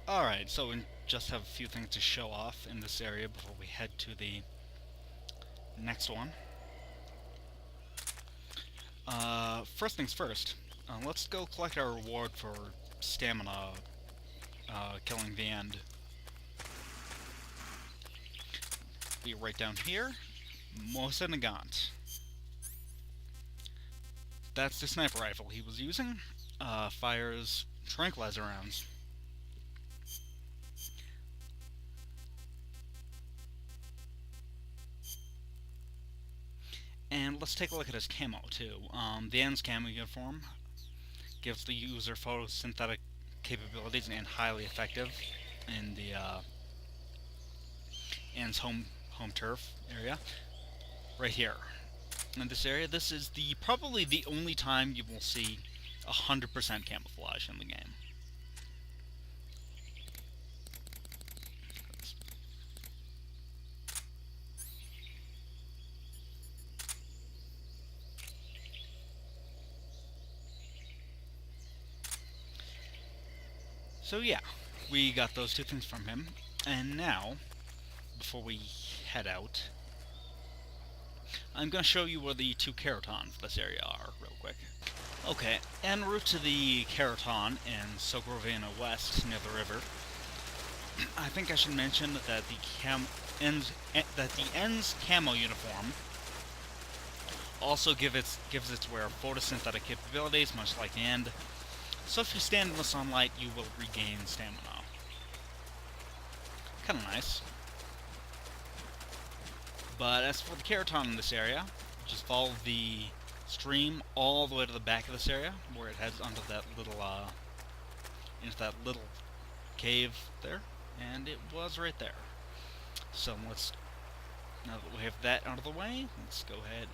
Alright, so we just have a few things to show off in this area before we head to the next one. First things first, let's go collect our reward for stamina, killing the end. Be right down here. Mosa Nagant. That's the sniper rifle he was using. Fires tranquilizer rounds. And let's take a look at his camo, too. The End's camo uniform gives the user photosynthetic capabilities and highly effective in the End's home turf area. Right here. In this area, this is probably the only time you will see 100% camouflage in the game. So yeah, we got those two things from him, and now, before we head out, I'm going to show you where the two Kerotan for this area are, real quick. Okay, en route to the Kerotan in Sokrovena West, near the river, I think I should mention that the End's camo uniform also gives its wearer photosynthetic capabilities, much like the End. So if you stand in the sunlight, you will regain stamina. Kinda nice. But as for the Kerotan in this area, just follow the stream all the way to the back of this area, where it heads onto that little, into that little cave there, and it was right there. So now that we have that out of the way, let's go ahead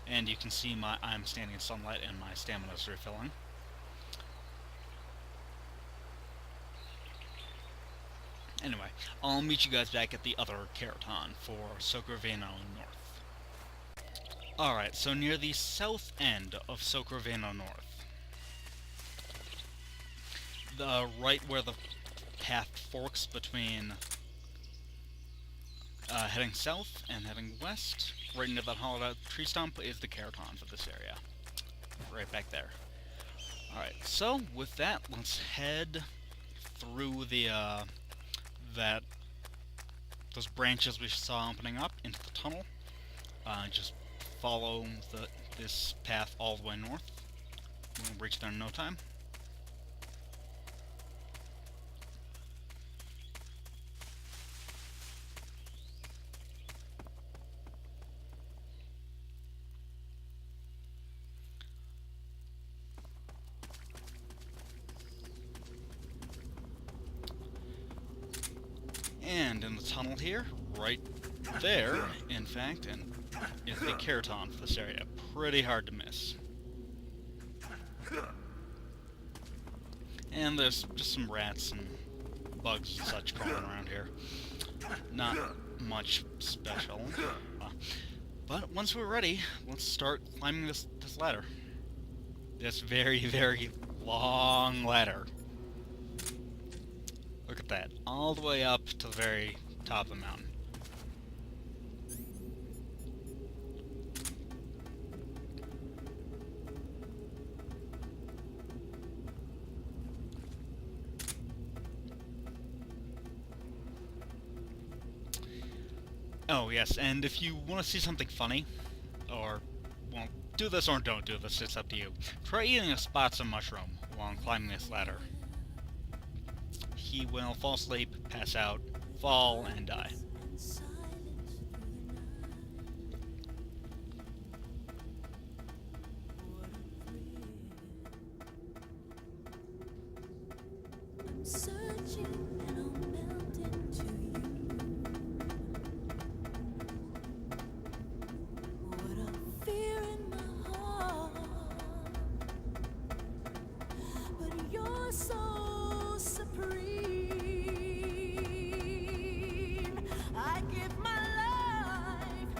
and you can see I'm standing in sunlight and my stamina is refilling. Anyway, I'll meet you guys back at the other Kerotan for Sokrovena North. Alright, so near the south end of Sokrovena North, right where the path forks between heading south and heading west, right near that hollowed out tree stump, is the Kerotan for this area. Right back there. Alright, so with that, let's head through the, those branches we saw opening up into the tunnel. Just follow this path all the way north. We'll reach there in no time. And in the tunnel here, right there, in fact, and is the Kerotan for this area. Pretty hard to miss. And there's just some rats and bugs and such crawling around here. Not much special. But once we're ready, let's start climbing this ladder. This very, very long ladder. Look at that. All the way up to the very top of the mountain. Oh, yes, and if you want to see something funny, or, well, do this or don't do this, it's up to you. Try eating a spots of mushroom while climbing this ladder. He will fall asleep, pass out, fall, and die. So supreme, I give my life,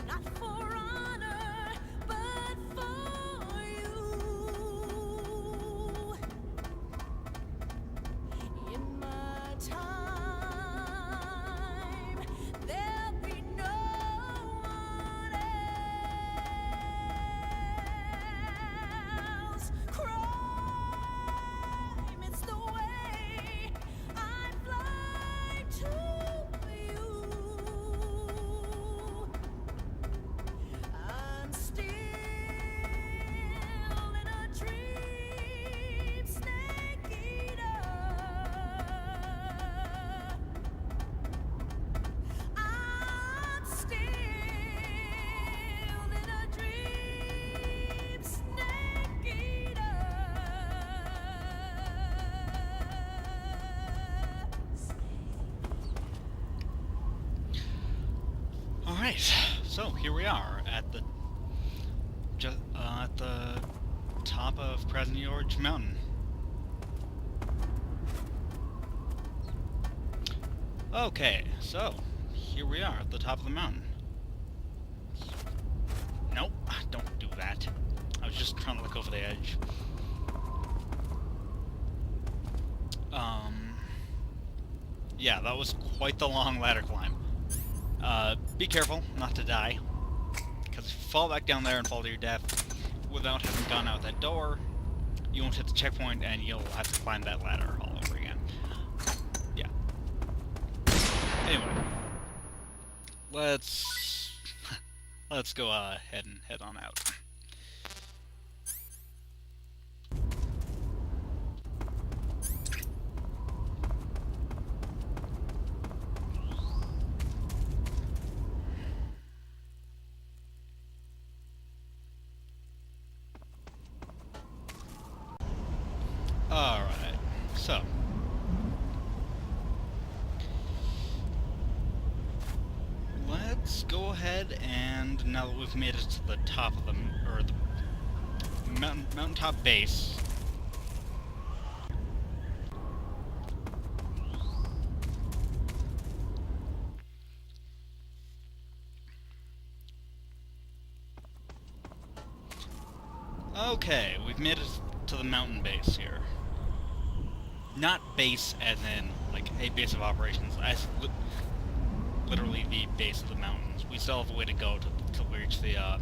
not for honor, but for you. Alright, so here we are at the at the top of Present George Mountain. Okay, so here we are at the top of the mountain. Nope, don't do that. I was just trying to look over the edge. Yeah, that was quite the long ladder climb. Be careful not to die, because if you fall back down there and fall to your death without having gone out that door, you won't hit the checkpoint and you'll have to climb that ladder all over again. Yeah. Anyway, let's go ahead and head on out. Alright, so let's go ahead and, now that we've made it to the top of the mountaintop base, okay, we've made it to the mountain base here. Not base as in, like, a base of operations, as literally the base of the mountains. We still have a way to go to reach the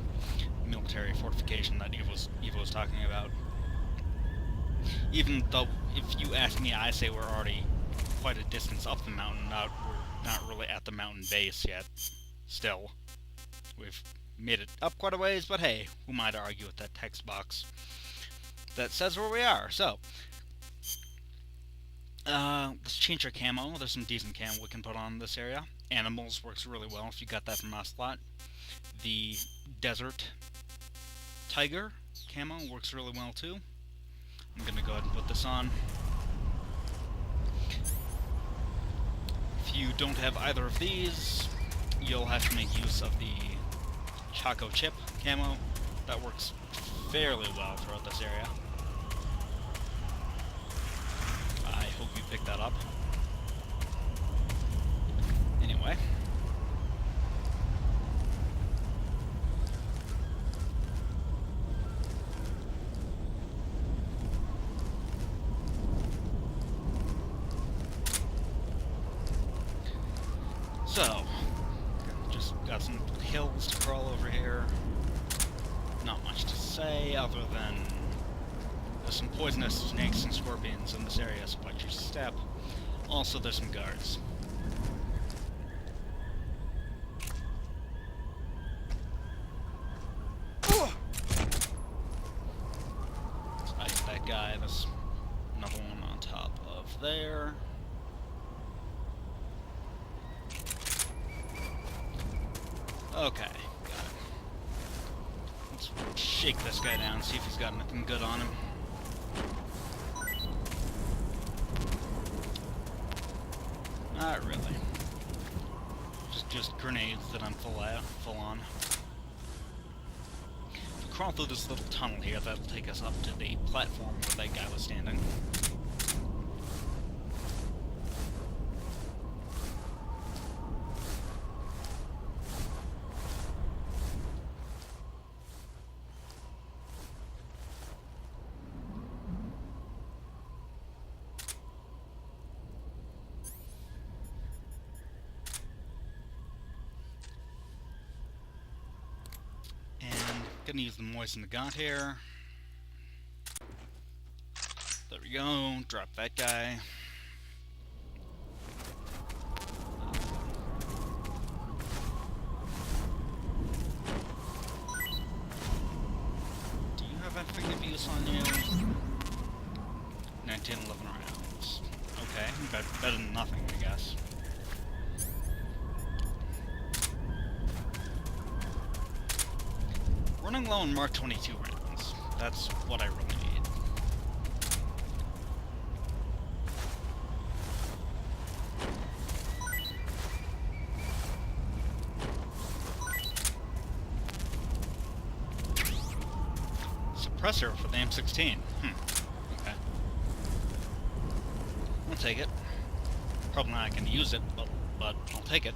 military fortification that Evo was talking about. Even though, if you ask me, I say we're already quite a distance up the mountain. We're not really at the mountain base yet. Still, we've made it up quite a ways, but hey, who might argue with that text box that says where we are? So, let's change our camo. There's some decent camo we can put on this area. Animals works really well if you got that from Ocelot. The desert tiger camo works really well too. I'm gonna go ahead and put this on. If you don't have either of these, you'll have to make use of the Choco Chip camo. That works fairly well throughout this area. I hope you picked that up. Anyway. So, just got some hills to crawl over here. Not much to say other than there's some poisonous snakes and scorpions in this area, so watch your step. Also, there's some guards. Let's ice that guy. There's another one on top of there. Okay, got it. Let's shake this guy down, see if he's got anything good on him. Not really. Just grenades that I'm full on. We'll crawl through this little tunnel here that'll take us up to the platform where that guy was standing. Gonna use the moisten the gaunt here. There we go. Drop that guy. Do you have anything of use on you? 19, 11 rounds. Okay, better than nothing, I guess. Running low on Mark 22 rounds. That's what I really need. suppressor for the M16. Okay. I'll take it. Probably not going to use it, but I'll take it.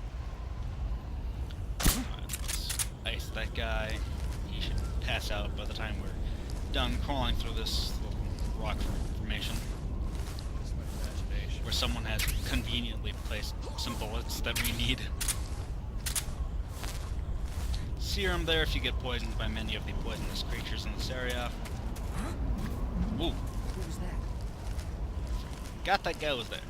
Alright, let's ice that guy. He should pass out by the time we're done crawling through this little rock formation. Where someone has conveniently placed some bullets that we need. Serum there if you get poisoned by many of the poisonous creatures in this area. Woo! Who was that? Got that guy was there.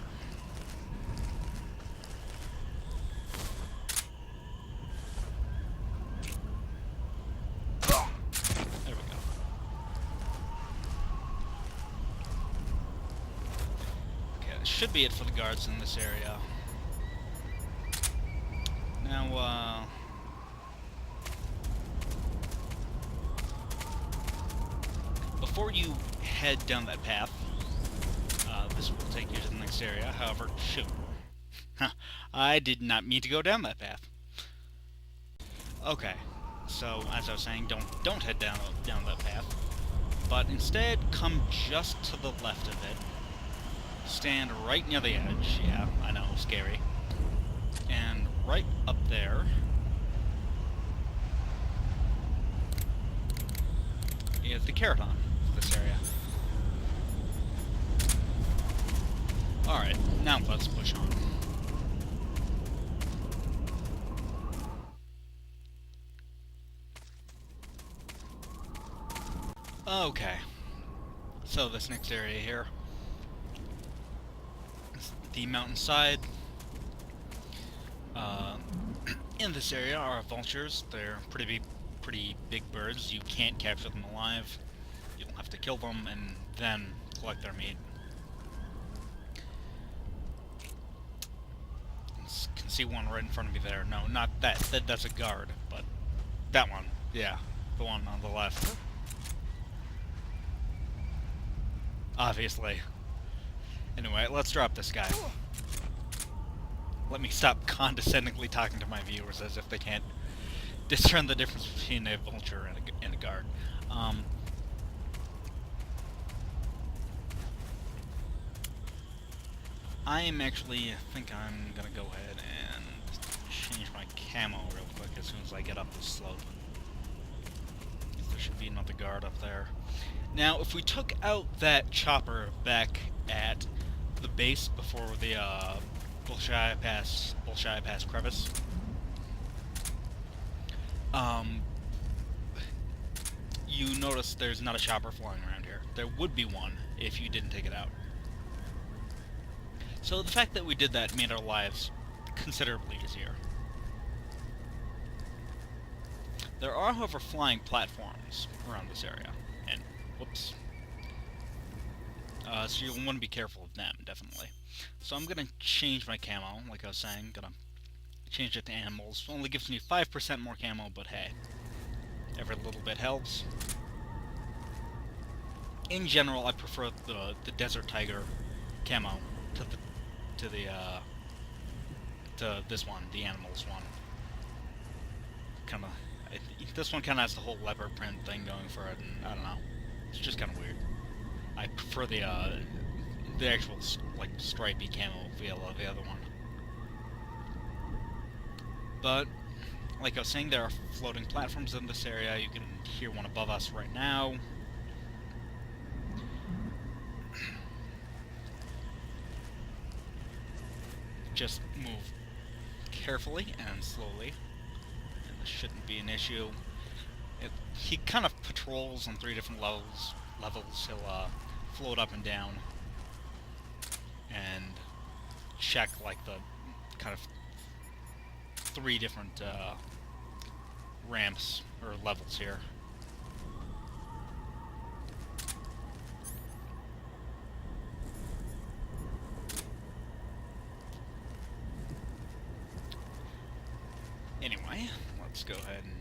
There we go. Okay, that should be it for the guards in this area. Now, before you head down that path, this will take you to the next area. However, shoot. I did not mean to go down that path. Okay, so as I was saying, don't head down that path, but instead come just to the left of it. Stand right near the edge. Yeah, I know, scary. And right up there is the Kerotan for this area. Alright, now let's push on. Okay, so this next area here is the mountainside. In this area are vultures. They're pretty big birds. You can't capture them alive. You'll have to kill them and then collect their meat. Can see one right in front of me there. No, not that. That's a guard, but that one. Yeah, the one on the left. Obviously. Anyway, let's drop this guy. Let me stop condescendingly talking to my viewers as if they can't discern the difference between a vulture and a guard. I think I'm gonna go ahead and change my camo real quick as soon as I get up this slope. There should be another guard up there. Now, if we took out that chopper back at the base before the Bolshoi Pass crevice, you notice there's not a chopper flying around here. There would be one if you didn't take it out. So the fact that we did that made our lives considerably easier. There are, however, flying platforms around this area, and whoops. So you'll want to be careful of them, definitely. So I'm gonna change my camo, like I was saying. Gonna change it to animals. Only gives me 5% more camo, but hey, every little bit helps. In general, I prefer the Desert Tiger camo to this one, the animals one. This one kind of has the whole leopard print thing going for it, and I don't know. It's just kind of weird. I prefer the actual like stripy camo feel of the other one. But like I was saying, there are floating platforms in this area. You can hear one above us right now. Just move carefully and slowly, and this shouldn't be an issue. He kind of patrols on 3 different levels. He'll float up and down and check like the kind of 3 different ramps or levels here. Anyway, let's go ahead and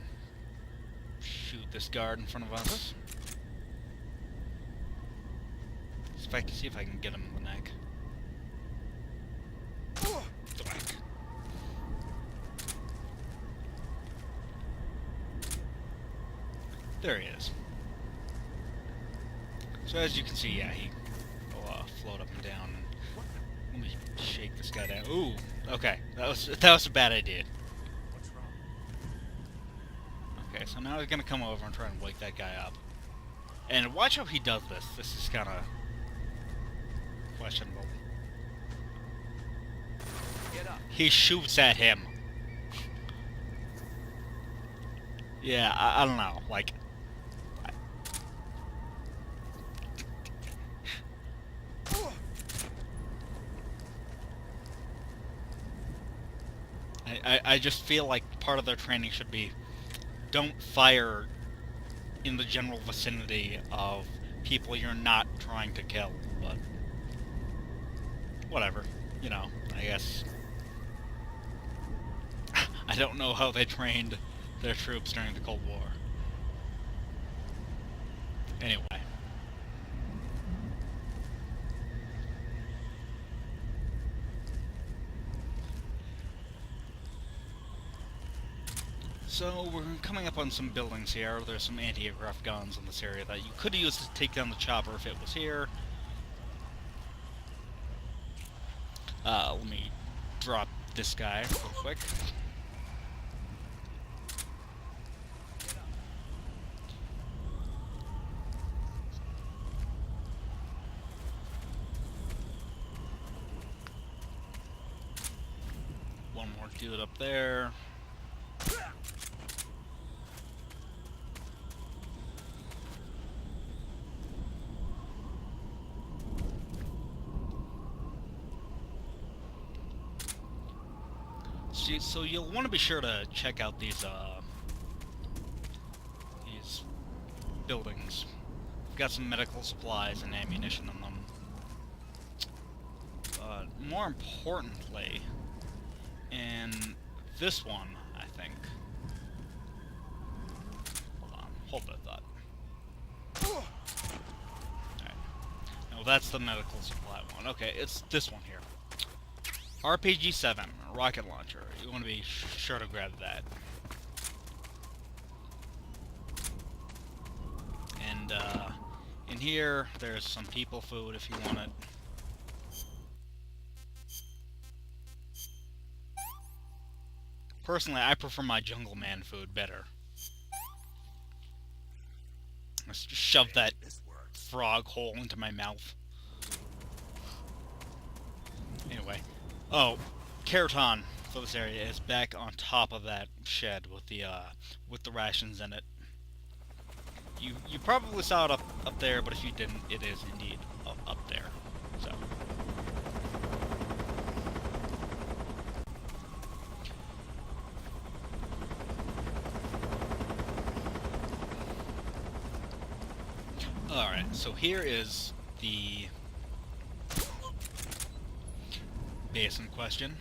shoot this guard in front of us. See if I can get him in the neck. Thwack. There he is. So as you can see, yeah, he will float up and down. Let me shake this guy down. Ooh, okay, that was a bad idea. What's wrong? Okay, so now he's gonna come over and try and wake that guy up. And watch how he does this. This is kind of questionable. Get up. He shoots at him. Yeah, I don't know. Like, I just feel like part of their training should be don't fire in the general vicinity of people you're not trying to kill, but whatever, you know, I guess. I don't know how they trained their troops during the Cold War. Anyway. So, we're coming up on some buildings here. There's some anti-aircraft guns in this area that you could use to take down the chopper if it was here. Let me drop this guy real quick. One more dude up there. So you'll want to be sure to check out these buildings. We've got some medical supplies and ammunition in them. But more importantly, in this one, I think. Hold that thought. Alright. No, that's the medical supply one. Okay, it's this one here. RPG-7, rocket launcher. You want to be sure to grab that. And, in here, there's some people food if you want it. Personally, I prefer my jungle man food better. Let's just shove that frog hole into my mouth. Anyway. Oh, Kerotan for this area is back on top of that shed with the rations in it. You probably saw it up there, but if you didn't, it is indeed up there. So. Alright, so here is the base in question.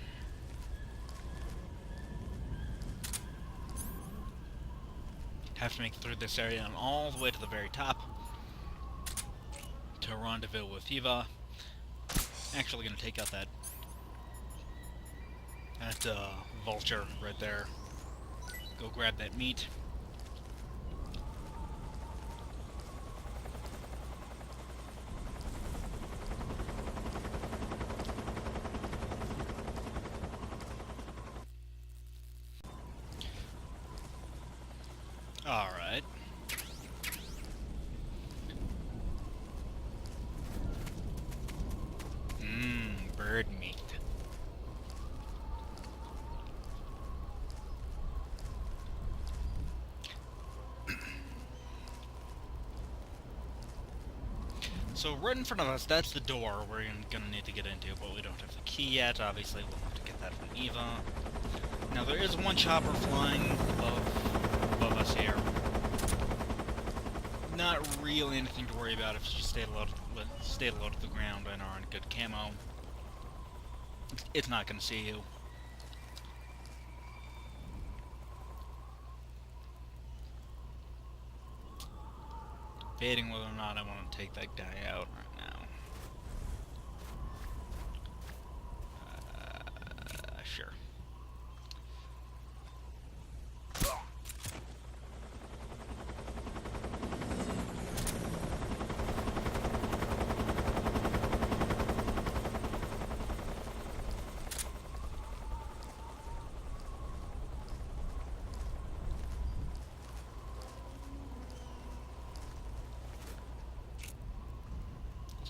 Have to make it through this area and all the way to the very top to rendezvous with Eva. Actually gonna take out that vulture right there. Go grab that meat. Alright. Bird meat. So right in front of us, that's the door we're gonna need to get into, but we don't have the key yet. Obviously, we'll have to get that from Eva. Now there is one chopper flying above us here. Not really anything to worry about if you just stay low to the ground and are in good camo. It's not gonna see you. Debating whether or not I want to take that guy out right now. Sure.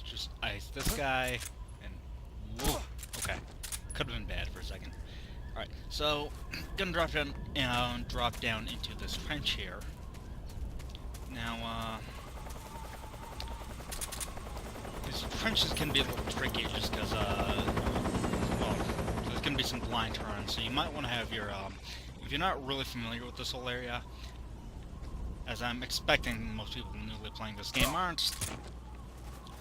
just ice this guy, and whoa, okay, could have been bad for a second. All right, so gonna drop down into this trench here. Now, these trenches can be a little tricky just because, well, there's gonna be some blind turns, so you might want to have your, if you're not really familiar with this whole area, as I'm expecting most people newly playing this game aren't,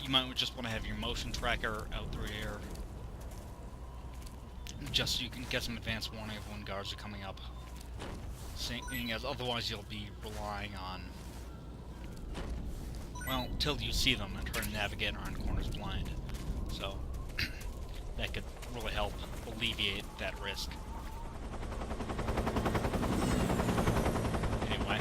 you might just want to have your motion tracker out through here, just so you can get some advance warning of when guards are coming up, seeing as otherwise you'll be relying on, well, till you see them and try to navigate around corners blind. So, that could really help alleviate that risk. Anyway.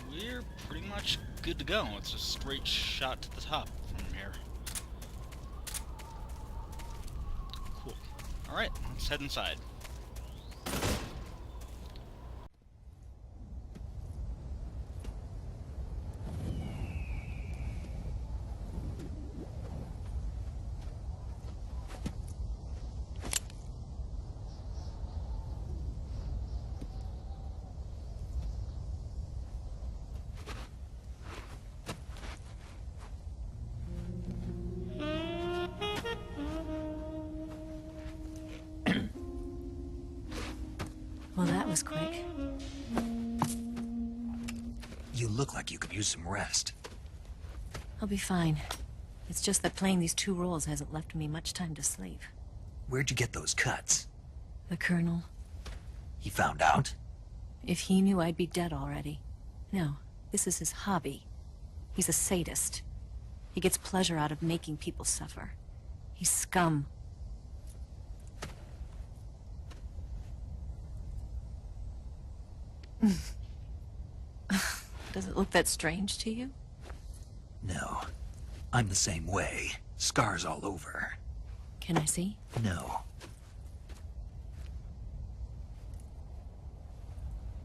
We're pretty much good to go. It's a straight shot to the top from here. Cool. Alright, let's head inside. Well, that was quick. You look like you could use some rest. I'll be fine. It's just that playing these 2 roles hasn't left me much time to sleep. Where'd you get those cuts? The Colonel, He found out? if he knew, I'd be dead already. No, this is his hobby. He's a sadist. He gets pleasure out of making people suffer. He's scum. Does it look that strange to you? No. I'm the same way. Scars all over. Can I see? No.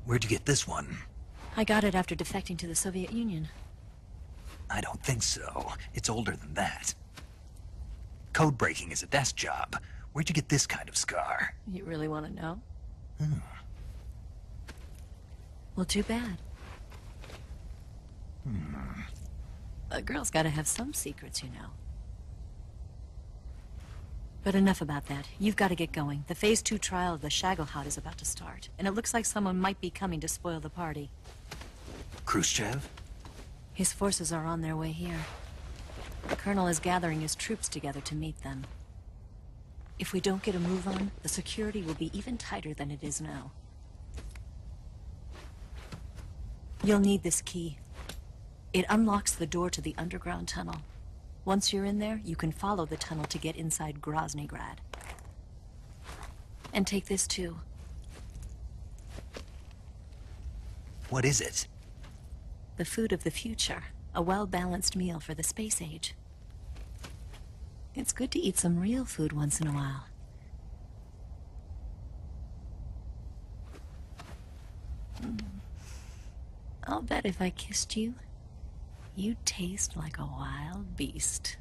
Where'd you get this one? I got it after defecting to the Soviet Union. I don't think so. It's older than that. Code breaking is a desk job. Where'd you get this kind of scar? You really want to know? Well, too bad. A girl's gotta have some secrets, you know. But enough about that. You've got to get going. The Phase 2 trial of the Shagohod is about to start, and it looks like someone might be coming to spoil the party. Khrushchev? His forces are on their way here. The Colonel is gathering his troops together to meet them. If we don't get a move on, the security will be even tighter than it is now. You'll need this key. It unlocks the door to the underground tunnel. Once you're in there, you can follow the tunnel to get inside Groznygrad. And take this too. What is it? The food of the future. A well-balanced meal for the space age. It's good to eat some real food once in a while. I'll bet if I kissed you, you'd taste like a wild beast.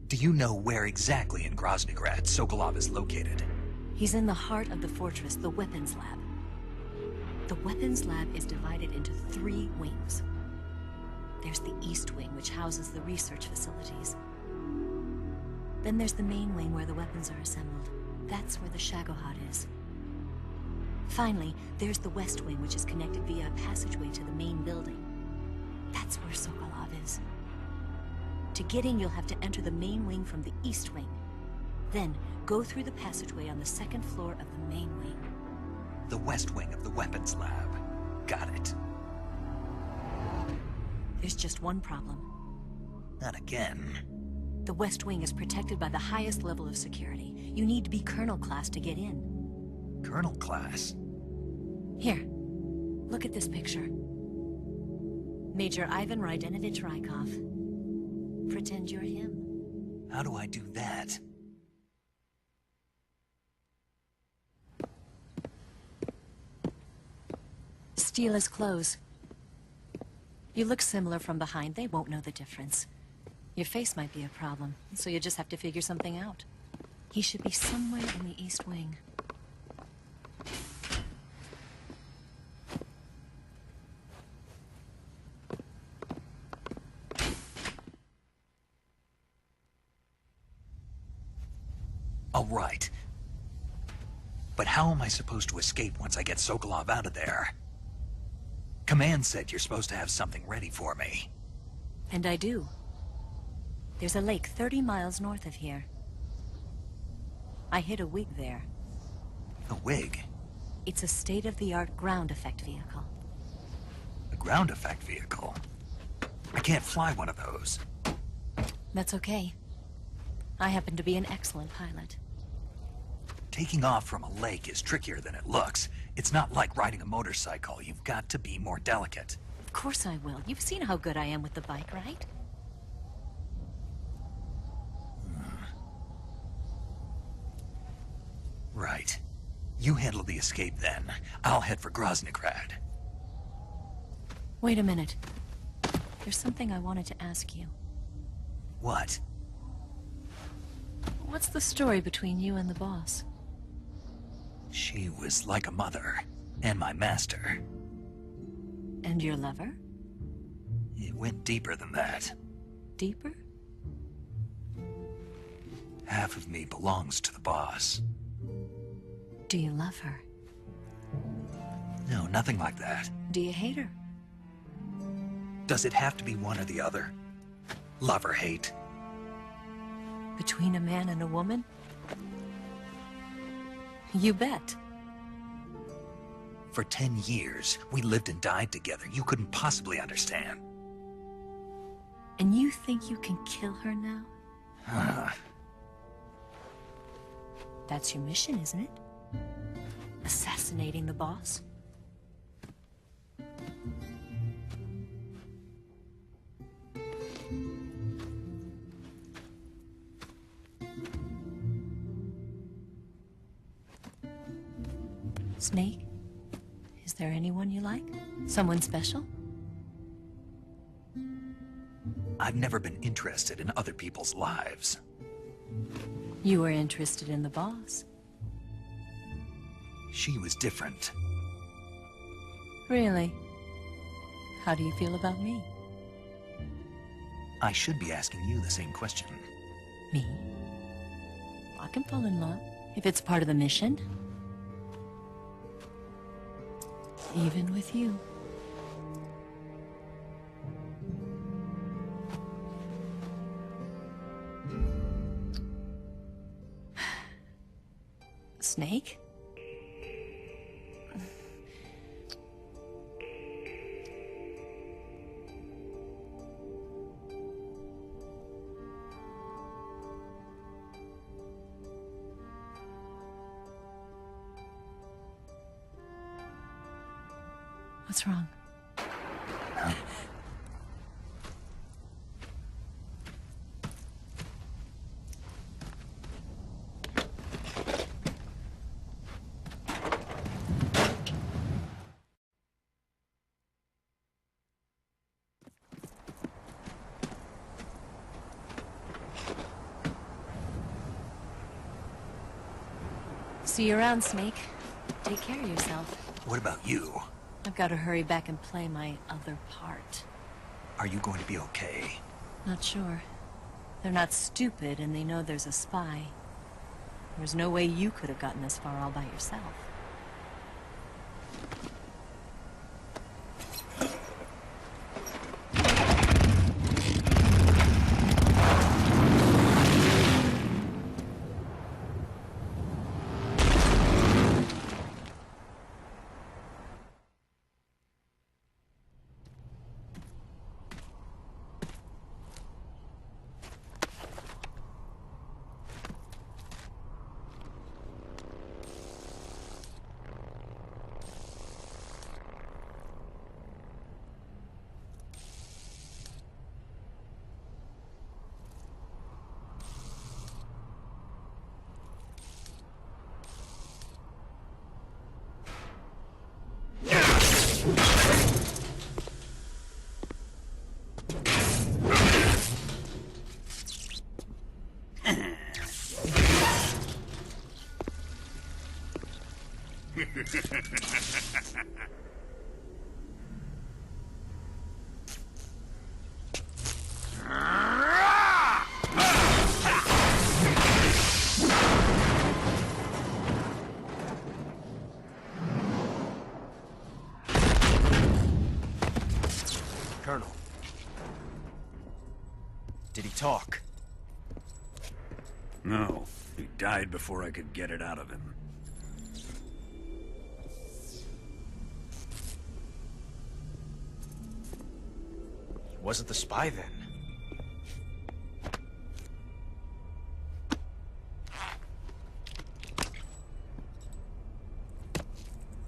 Do you know where exactly in Groznygrad Sokolov is located? He's in the heart of the fortress, the weapons lab. The weapons lab is divided into 3 wings. There's the East Wing, which houses the research facilities. Then there's the main wing where the weapons are assembled. That's where the Shagohod is. Finally, there's the West Wing, which is connected via a passageway to the main building. That's where Sokolov is. To get in, you'll have to enter the main wing from the East Wing. Then, go through the passageway on the 2nd floor of the main wing. The West Wing of the weapons lab. Got it. There's just one problem. Not again. The West Wing is protected by the highest level of security. You need to be Colonel class to get in. Colonel class? Here, look at this picture. Major Ivan Rydenovich Rykov. Pretend you're him. How do I do that? Steal his clothes. You look similar from behind. They won't know the difference. Your face might be a problem, so you just have to figure something out. He should be somewhere in the East Wing. All right. But how am I supposed to escape once I get Sokolov out of there? Command said you're supposed to have something ready for me. And I do. There's a lake 30 miles north of here. I hid a wig there. A wig? It's a state-of-the-art ground effect vehicle. A ground effect vehicle? I can't fly one of those. That's okay. I happen to be an excellent pilot. Taking off from a lake is trickier than it looks. It's not like riding a motorcycle. You've got to be more delicate. Of course I will. You've seen how good I am with the bike, right? Right. You handle the escape then. I'll head for Groznygrad. Wait a minute. There's something I wanted to ask you. What? What's the story between you and the boss? She was like a mother, and my master. And your lover? It went deeper than that. Deeper? Half of me belongs to the boss. Do you love her? No, nothing like that. Do you hate her? Does it have to be one or the other? Love or hate? Between a man and a woman? You bet. For 10 years, we lived and died together. You couldn't possibly understand. And you think you can kill her now? That's your mission, isn't it? Assassinating the boss? Snake? Is there anyone you like? Someone special? I've never been interested in other people's lives. You were interested in the boss. She was different. Really? How do you feel about me? I should be asking you the same question. Me? I can fall in love if it's part of the mission. Even with you. Snake? What's wrong? See you around, Snake. Take care of yourself. What about you? I've got to hurry back and play my other part. Are you going to be okay? Not sure. They're not stupid, and they know there's a spy. There's no way you could have gotten this far all by yourself. Colonel. Did he talk? No, he died before I could get it out of him. He wasn't the spy then.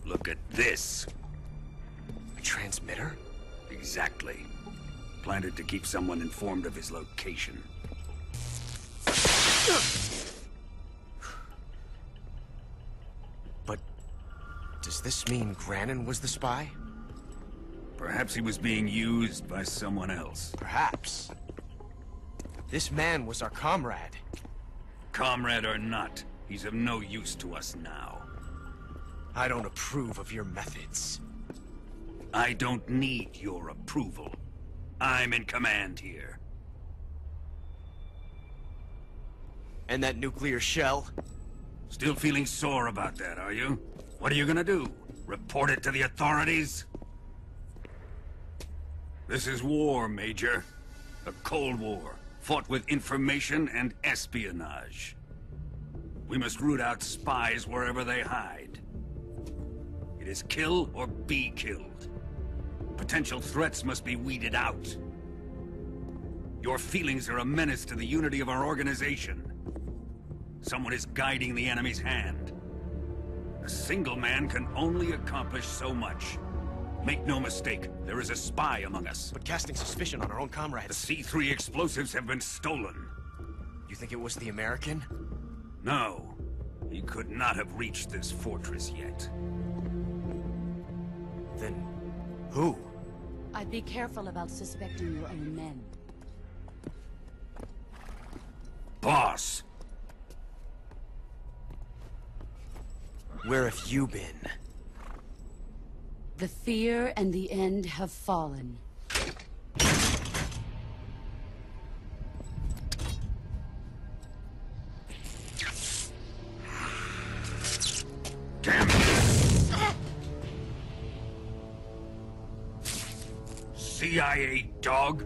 Look at this. A transmitter? Exactly. Planted to keep someone informed of his location. But does this mean Granin was the spy? Perhaps he was being used by someone else. Perhaps. This man was our comrade. Comrade or not, he's of no use to us now. I don't approve of your methods. I don't need your approval. I'm in command here. And that nuclear shell? Still feeling sore about that, are you? What are you gonna do? Report it to the authorities? This is war, Major. A Cold War, fought with information and espionage. We must root out spies wherever they hide. It is kill or be killed. Potential threats must be weeded out. Your feelings are a menace to the unity of our organization. Someone is guiding the enemy's hand. A single man can only accomplish so much. Make no mistake, there is a spy among us. But casting suspicion on our own The comrades. C3 explosives have been stolen. You think it was the American? No, he could not have reached this fortress yet. Then who? I'd be careful about suspecting your own men. Boss! Where have you been? The fear and the end have fallen. Damn it! CIA dog?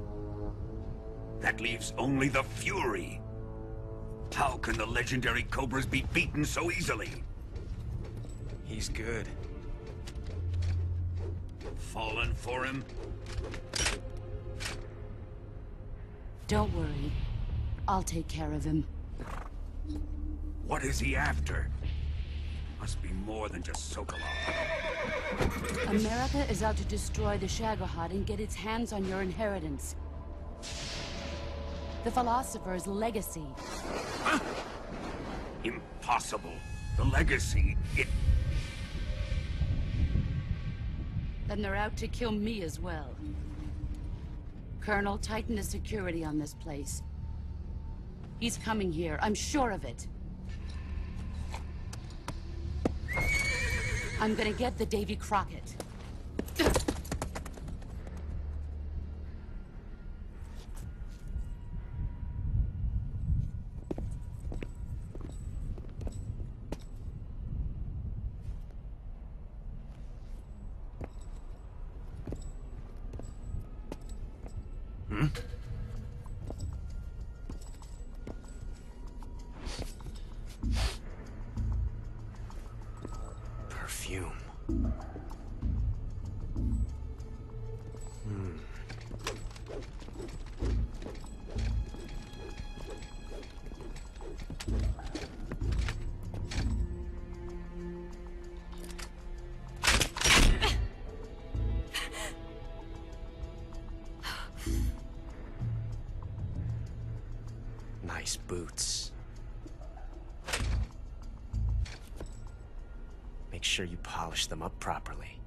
That leaves only the Fury. How can the legendary Cobras be beaten so easily? He's good. Fallen for him? Don't worry. I'll take care of him. What is he after? Must be more than just Sokolov. America is out to destroy the Shagohod and get its hands on your inheritance. The philosopher's legacy. Huh? Impossible. The legacy, Then they're out to kill me as well. Colonel, tighten the security on this place. He's coming here, I'm sure of it. I'm gonna get the Davy Crockett. Perfume. Nice boots. Make sure you polish them up properly.